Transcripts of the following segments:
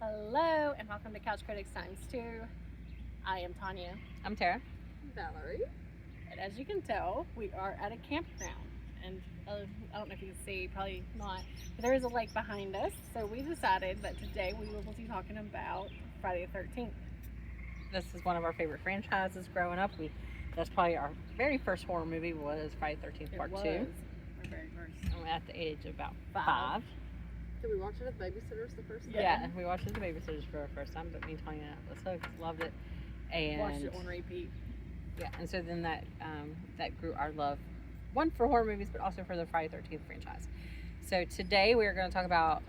Hello and welcome to Couch Critics Times 2. I am Tanya, I'm Tara. Valerie. and as you can tell, we are at a campground. And I don't know if you can see, probably not, but there is a lake behind us. So we decided that today we will be talking about Friday the 13th. This is one of our favorite franchises growing up. That's probably our very first horror movie was Friday the 13th Part 2. Our very first. And we're at the age of about Five. 5. Did we watch it at the babysitters the first time? Yeah, we watched it at the babysitters for our first time, but me and Tanya was hooked, loved it. And Watched it on repeat. yeah, and so then that grew our love, one for horror movies, but also for the Friday the 13th franchise. So today we are going to talk about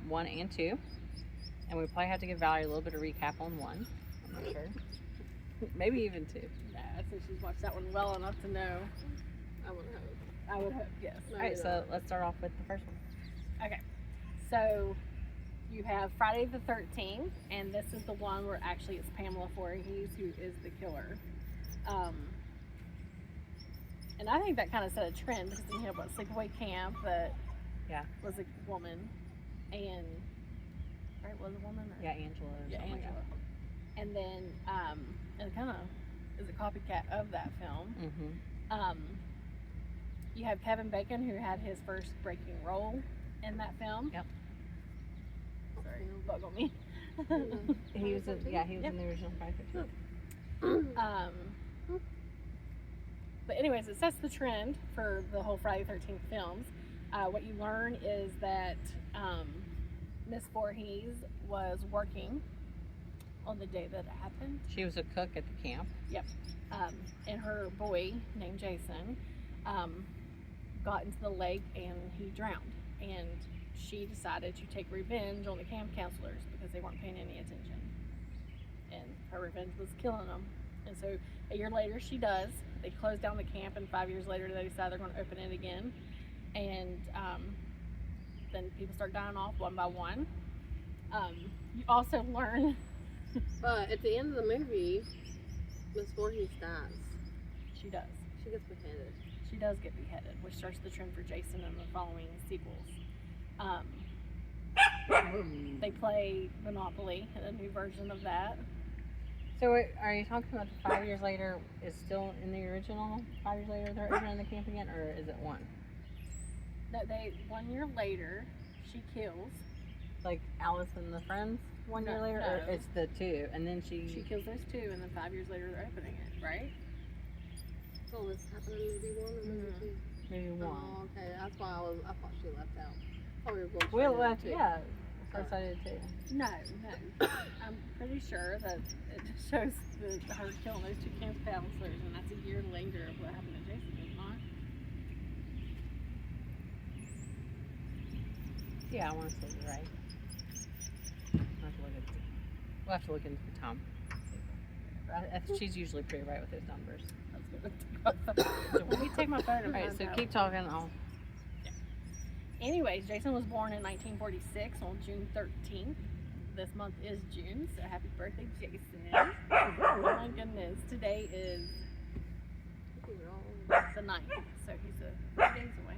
1 and 2, and we probably have to give Valerie a little bit of recap on 1. I'm not sure. Maybe even 2. Yeah, I think she's watched that one well enough to know. I would hope. I would hope, yes. No, All right, we so don't. let's start off with the first one. Okay, so you have Friday the 13th, and this is the one where actually it's Pamela Voorhees who is the killer. And I think that kind of set a trend because you have what Sleepaway Camp that Yeah. was a woman, and right was a woman. Or? Yeah, Angela. Or Yeah, something Angela. And then and it kind of is a copycat of that film. Like that. You have Kevin Bacon who had his first breaking role in that film. Yep. Sorry, bug on me. He was Yep. in the original Friday the 13th. But anyways, it sets the trend for the whole Friday the 13th films. What you learn is that Miss Voorhees was working on the day that it happened. She was a cook at the camp. And her boy named Jason got into the lake and he drowned. And she decided to take revenge on the camp counselors because they weren't paying any attention. And her revenge was killing them. And so a year later she does. They close down the camp, and 5 years later they decide they're going to open it again. And then people start dying off one by one. You also learn But at the end of the movie, Miss Voorhees dies. she does. She gets beheaded. She does get beheaded, which starts the trend for Jason in the following sequels. They play Monopoly, a new version of that. So are you talking about the 5 years later is still in the original? 5 years later they're opening the camp again, or is it 1? No, 1 year later, she kills. Like Alice and the Friends 1 year No, later, no. or it's the 2, and then She kills those two, and then 5 years later they're opening it, right? So this happened in movie 1 and movie 2. maybe 1. Oh, okay. That's why I thought she left out. Thought we were going We straight left, into yeah. First I did too. No. I'm pretty sure that it just shows her killing those two camp counselors, and that's a year later of what happened to Jason, is not? Yeah, I want to say you're right. We'll have to look into Tom. She's usually pretty right with those numbers. So let me take my phone and Alright, find so out. keep talking. I'll Anyways, Jason was born in 1946 on June 13th. This month is June, so happy birthday, Jason. Oh my goodness. Today is the 9th, so he's a few days away.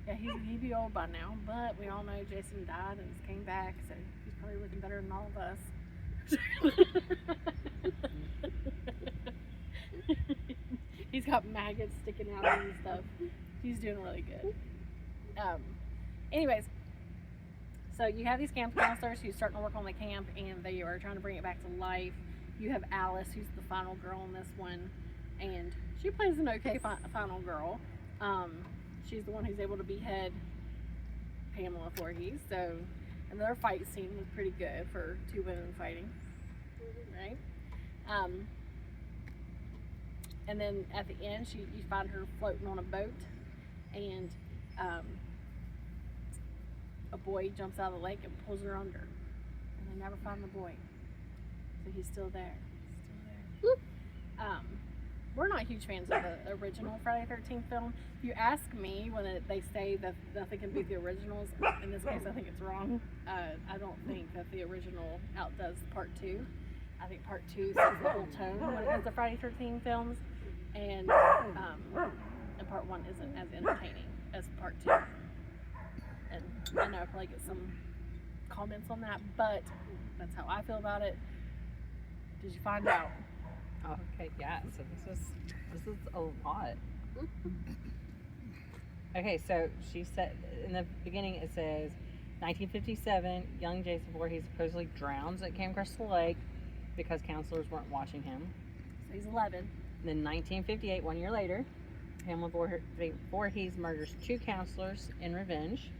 Yeah, he'd be old by now, but we all know Jason died and just came back, so he's probably looking better than all of us. He's got maggots sticking out and stuff. He's doing really good. Anyways, so you have these camp counselors who's starting to work on the camp, and they are trying to bring it back to life. You have Alice, who's the final girl in this one, and she plays an okay final girl. She's the one who's able to behead Pamela Voorhees. So, and their fight scene was pretty good for two women fighting, right? And then at the end, you find her floating on a boat, and a boy jumps out of the lake and pulls her under, and they never find the boy, so he's still there. We're not huge fans of the original Friday the 13th film. If you ask me, when they say that nothing can beat the originals, in this case I think it's wrong. I don't think that the original outdoes part 2. I think part 2 sets the whole tone when it comes to Friday the 13th films, and part 1 isn't as entertaining as part 2. And I know I probably get some comments on that, but that's how I feel about it. Did you find out? Oh, okay, yeah. So this is a lot. Okay, so she said in the beginning it says 1957, young Jason Voorhees supposedly drowns at Camp Crystal Lake because counselors weren't watching him. So he's 11. Then 1958, 1 year later, Pamela Voorhees murders 2 counselors in revenge.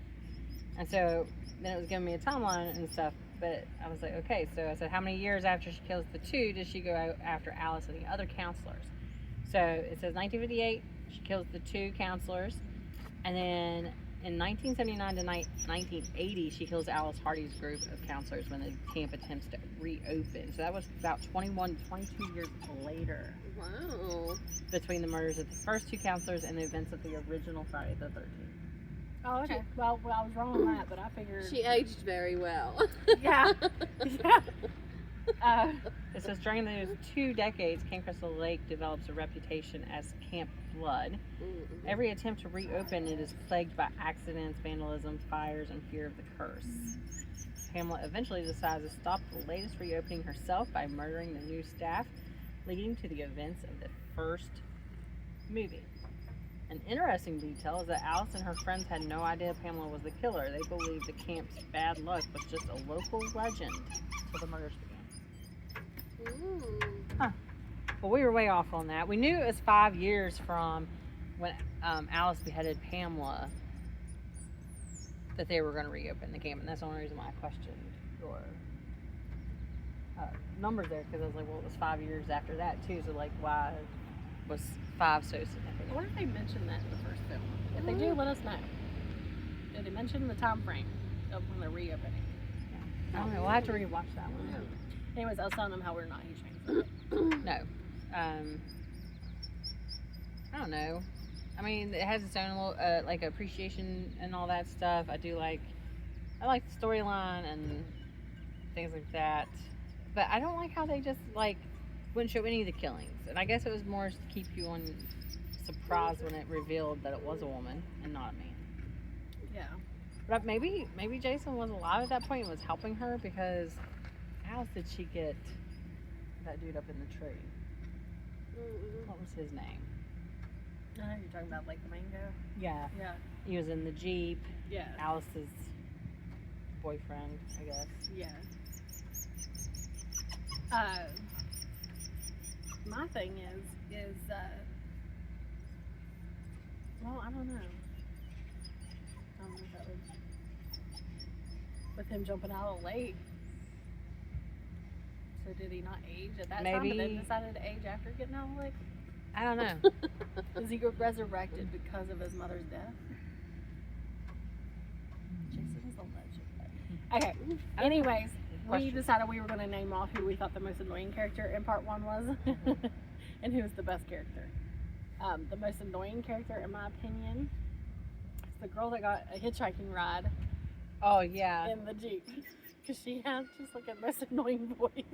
And so then it was giving me a timeline and stuff, but I was like, okay, so I said, how many years after she kills the 2 does she go after Alice and the other counselors? So it says 1958, she kills the 2 counselors. And then in 1979 to 1980, she kills Alice Hardy's group of counselors when the camp attempts to reopen. So that was about 22 years later. Wow. Between the murders of the first 2 counselors and the events of the original Friday the 13th. Oh, okay. Well, I was wrong on that, but I figured. She aged very well. Yeah. Yeah. It says during those 2 decades, Camp Crystal Lake develops a reputation as Camp Blood. Mm-hmm. Every attempt to reopen it is plagued by accidents, vandalism, fires, and fear of the curse. Pamela eventually decides to stop the latest reopening herself by murdering the new staff, leading to the events of the first movie. An interesting detail is that Alice and her friends had no idea Pamela was the killer. They believed the camp's bad luck was just a local legend until the murders began. Well, we were way off on that. We knew it was 5 years from when Alice beheaded Pamela that they were going to reopen the camp, and that's the only reason why I questioned your numbers there, because I was like, well, it was 5 years after that too, so like, why was 5 so I significant? wonder if they mentioned that in the first film. If they do, let us know. Did they mention the time frame of when they're reopening? I don't know. We'll have to rewatch that one. Anyways, I was telling them how we're not huge fans of it. No. I don't know. I mean, it has its own little, like, appreciation and all that stuff. I like the storyline and things like that. But I don't like how they just, like, wouldn't show any of the killings. And I guess it was more to keep you on surprise when it revealed that it was a woman and not a man. Yeah. But maybe Jason was alive at that point and was helping her, because how did she get that dude up in the tree? What was his name? I know you're talking about like the mango. Yeah. Yeah. He was in the Jeep. Yeah. Alice's boyfriend, I guess. Yeah. My thing is well, I don't know. I don't know if that was with him jumping out of the lake. So did he not age at that time, Maybe. but then decided to age after getting out of the lake? I don't know. Is he resurrected because of his mother's death? Jason is a legend. Okay. Anyways, we Question. decided we were going to name off who we thought the most annoying character in part 1 was, and who was the best character. The most annoying character, in my opinion, is the girl that got a hitchhiking ride Oh, yeah. in the Jeep, because she had just like a most annoying voice.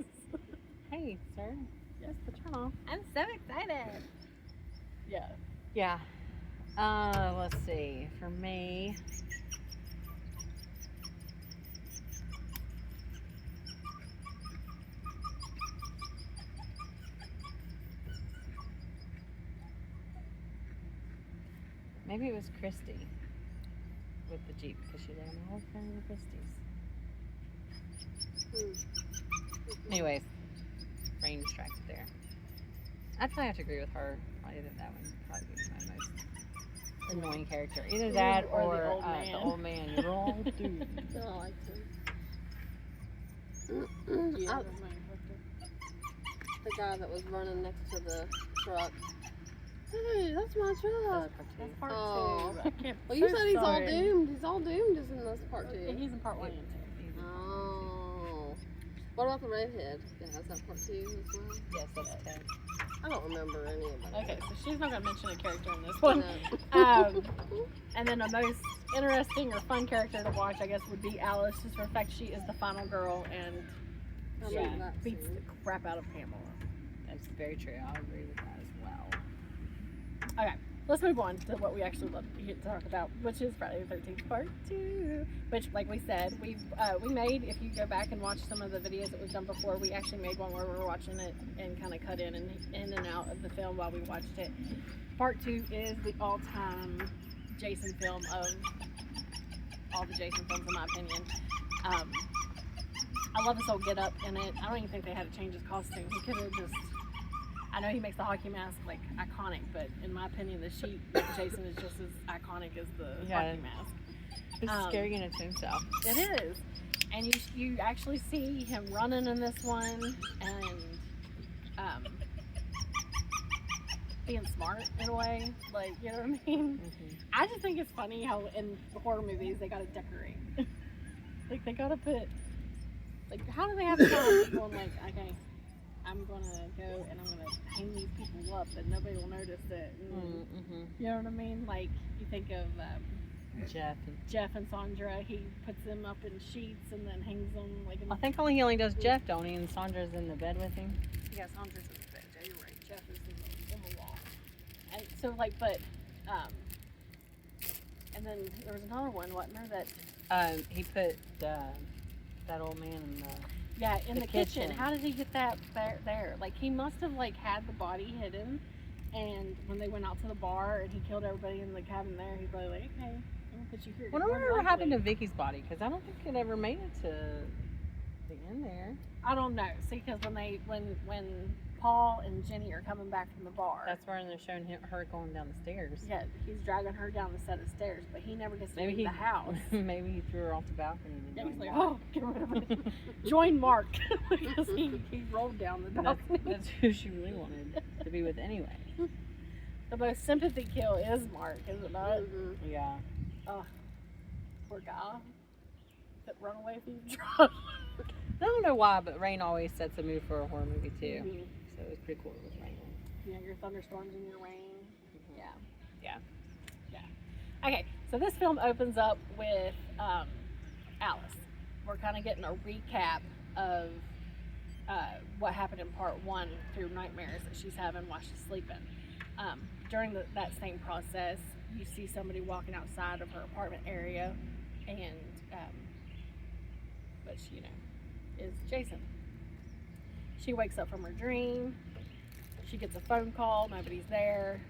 Hey, sir. Yes, Turn off. I'm so excited. Yeah. Yeah. Let's see. For me, maybe it was Christy with the Jeep, because she's like, I'm old friend of Christy's. Anyways, brain distracted there. I probably have to agree with her. Probably that one would probably be my most annoying character. Either that Or or the old the man. old man. You're old dude. I like him. Yeah. The guy that was running next to the truck. Hey, that's my truck. That's part Oh. 2. I can't. Well, you so said he's all sorry. doomed. He's all doomed is in this part 2. He's in part 1 and 2. Oh. What about the redhead? Yeah, is that part 2 as well? Yes, that's Ted. I don't remember any of it. Okay, so she's not going to mention a character in this one. No. And then the most interesting or fun character to watch, I guess, would be Alice, just for the fact she is the final girl and I she remember that beats too. the crap out of Pamela. That's very true. I'll agree with that as well. Okay, let's move on to what we actually love to talk about, which is Friday the 13th Part 2. Which, like we said, we made, if you go back and watch some of the videos that was done before, we actually made one where we were watching it and kind of cut in and out of the film while we watched it. Part 2 is the all-time Jason film of all the Jason films, in my opinion. I love his whole get-up in it. I don't even think they had to change his costume. He could have just... I know he makes the hockey mask like iconic, but in my opinion, the sheep Jason is just as iconic as the hockey mask. It's scary in its own self. It is, and you actually see him running in this one and being smart in a way, like, you know what I mean? Mm-hmm. I just think it's funny how in horror movies they gotta decorate, like they gotta put, like, how do they have time going like, okay, I'm gonna go and I'm gonna hang these people up and nobody will notice it. And, Mm-hmm. you know what I mean? Like, you think of Jeff and Sandra, he puts them up in sheets and then hangs them like in I think he only does Jeff, don't he? And Sandra's in the bed with him. yeah, Sandra's in the bed. Yeah, you're right. Jeff is in the wall. And so like, but and then there was another one, wasn't there? That He put that old man in the... yeah, in the kitchen. kitchen. How did he get that there? Like, he must have like had the body hidden, and when they went out to the bar and he killed everybody in the cabin there, he's probably like, okay, I'm gonna put you here. I wonder what happened to Vicky's body, because I don't think it ever made it to the end there. I don't know. See, because when Paul and Jenny are coming back from the bar, That's where they're showing her going down the stairs. yeah, he's dragging her down the set of stairs, but he never gets to Maybe leave he the house. maybe he threw her off the balcony. Yeah, And he's like, joined oh, get rid of it. Join Mark, because he rolled down the that's, balcony. that's who she really wanted to be with anyway. The most sympathy kill is Mark, is it not? Mm-hmm. Yeah. Oh, poor guy that run away from the truck. I don't know why, but rain always sets a mood for a horror movie too. Mhm. So it was pretty cool with rain. You know, your thunderstorms and your rain. Mhm. Yeah. Yeah. Okay, so this film opens up with Alice. We're kind of getting a recap of what happened in part 1 through nightmares that she's having while she's sleeping. During that same process, you see somebody walking outside of her apartment area, and which, you know, is Jason. She wakes up from her dream. She gets a phone call. Nobody's there.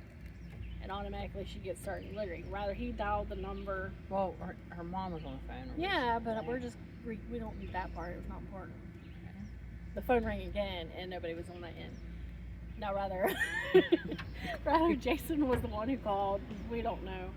And automatically she gets started littering. Rather, he dialed the number. Well, her mom was on the phone. or Yeah, was she- but we don't need that part. It was not important. The phone rang again, and nobody was on that end. Now, rather Jason was the one who called. We don't know.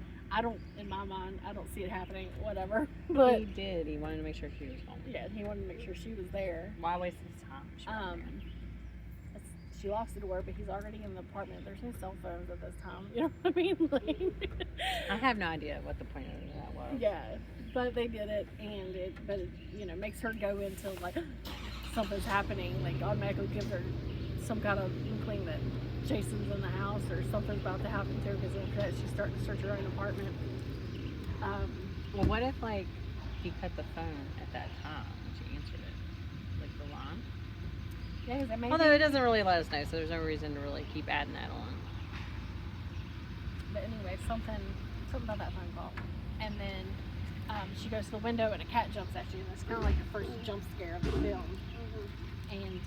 In my mind, I don't see it happening. Whatever. But he did. He wanted to make sure she was home. yeah, he wanted to make sure she was there. Why waste his time? She wasn't there. She locks the door, but he's already in the apartment. There's no cell phones at this time. You know what I mean? Like, I have no idea what the point of that was. yeah, but they did it, and it you know, makes her go into like something's happening. Like, automatically gives her some kind of inkling that Jason's in the house or something's about to happen to her, because she's starting to search her own apartment. Well, what if like he cut the phone at that time when she answered it, like the line? Yeah, 'cause it may Although it doesn't really let us know, so there's no reason to really keep adding that on. But anyway, something about that phone call. And then she goes to the window and a cat jumps at you, and it's kind of like the first jump scare of the film. And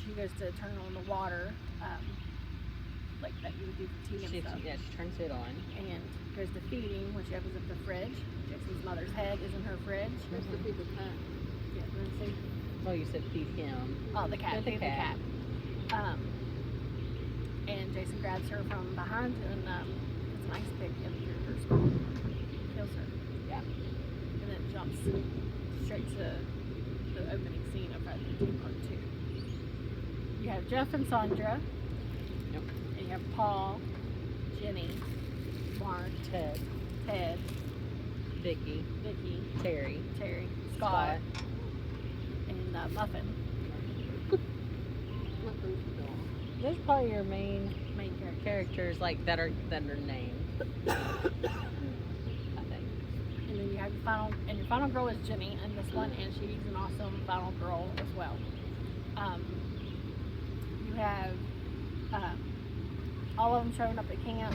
she goes to turn on the water, like that you would do for tea and She stuff. turns it on. And goes to feeding when she opens up the fridge. Jason's mother's head is in her fridge. That's the people cut. Yeah, and then Well, you said feed him. oh, the cat. With the feed cat. the cat. And Jason grabs her from behind and puts an ice pick in through her skull. Kills her. Yeah. And then jumps straight to the opening scene of Friday the 13th Part 2. You have Jeff and Sandra. Yep. And you have Paul, Jenny, Mark, Ted, Ted, Vicky, Vicky, Terry, Scott, and Muffin. Those are probably your main Main character. characters, like that are named. I think. And then you have your final girl is Jenny in this one, and she's an awesome final girl as well. You have all of them showing up at camp.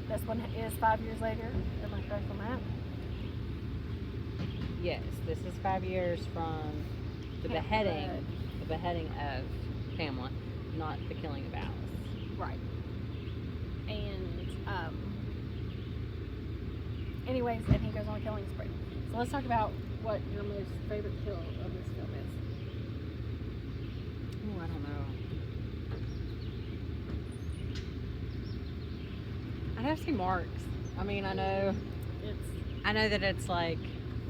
This one is 5 years later. Am I correct on that? Yes, this is 5 years from the Camp beheading, Red. the beheading of Pamela, not the killing of Alice. Right. And anyways, and he goes on a killing spree. So let's talk about what your most favorite kill of this film is. Oh, I don't know. I'd have to say Mark's. I mean, I know that it's like,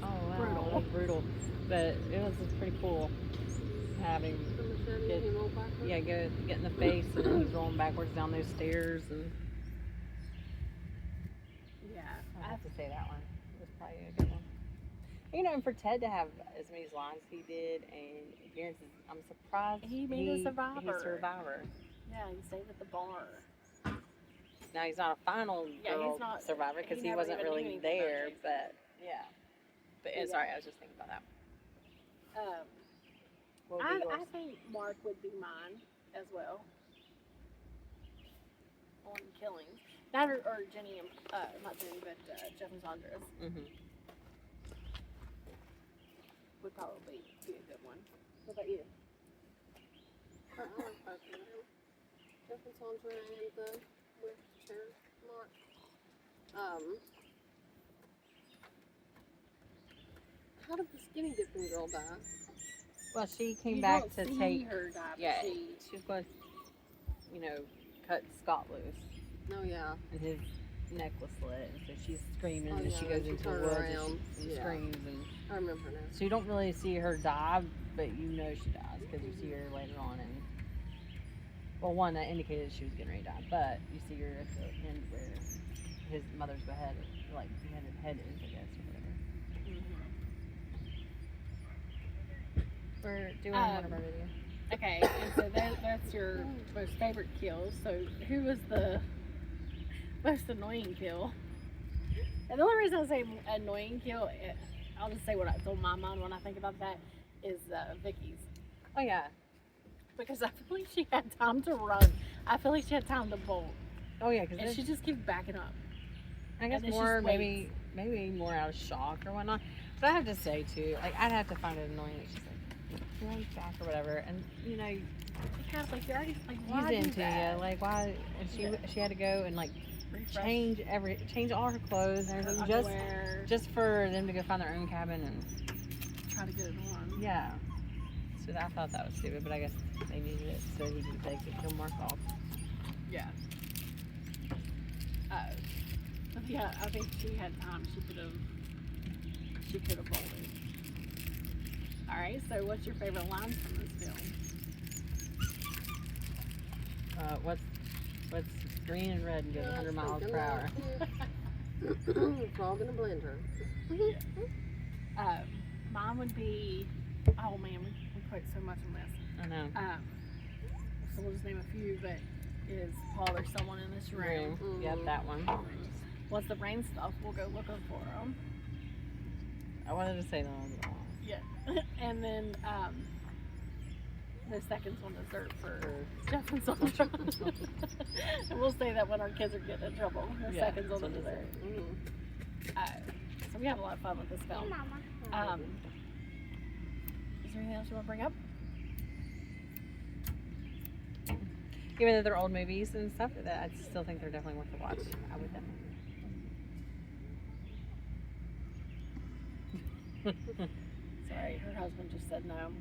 oh wow, Brutal. that's brutal, but it was just pretty cool having, The machete, Get- he rolled backwards. yeah, get in the face and then he's rolling backwards down those stairs, and Yeah. I have to say that one was probably a good one. You know, and for Ted to have as many lines as he did and appearances, I'm surprised He made a survivor. He's a survivor. Yeah, he stayed at the bar. Now he's not a final Yeah, girl he's not- survivor because he he never wasn't even knew really anything about there. Jason. But yeah, but Yeah. sorry, I was just thinking about that. What would be I yours? think Mark would be mine as well. On killings. Not or Jenny and not Jenny, but Jeff and Sandra's Mhm. would probably be a good one. What about you? I like both of them. Jeff and Sandra and the wheelchair Mark. How did the skinny dipping girl die? Well, she came You back don't to see take. her die, but Yeah, she, she's going to, cut Scott loose, Oh yeah. and his neck was slit, and so she's screaming, Oh, and yeah, she goes she into the turned woods around. and Yeah. screams, and I remember now. so you don't really see her die, but you know she dies because you see her later on, and well, one that indicated she was getting ready to die, but you see her at the end where his mother's beheaded, like head is, I guess, or whatever. We're doing one of our videos. okay, and so that's your most favorite kill. So who was the most annoying kill? And the only reason I say annoying kill, I'll just say what's on my mind when I think about that is Vicky's. Oh yeah, Because I feel like she had time to run. I feel like she had time to bolt. oh yeah, because And she just keeps backing up. I guess and then she more just maybe more out of shock or whatnot. But I have to say too, like I'd have to find it annoying that she's like right back or whatever, and you know She kind of like, you're already like, he's why do into that? you, like why? And she had to go and like Refresh change all her clothes and her everything underwear, just for them to go find their own cabin, and try to get it on. yeah. So I thought that was stupid, but I guess they needed it so he could take the kill Mark off. Yeah. But yeah, I think she had time. She could have bolted. All right. So, what's your favorite lines from this film? What's green and red and goes 100 miles per hour? Frog in a blender. Mine would be. Oh man, we quote so much on this. I know. So we'll just name a few, but is Paul, there's someone in this room. Room. Yep, that one. Once the rain stuff, we'll go looking for them. I wanted to say that one. Yeah. And then the second's on dessert for Jeff and Sandra. And we'll say that when our kids are getting in trouble. The Yeah, second's on so dessert. Mm. So we have a lot of fun with this film. Is there anything else you want to bring up? Even though they're old movies and stuff, that I still think they're definitely worth a watch. I would definitely. Sorry, her husband just said no.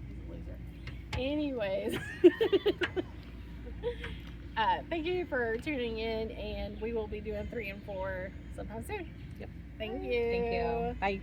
He's a loser. Anyways, thank you for tuning in, and we will be doing 3 and 4 sometime soon. Yep. Thank you. Thank you. Bye.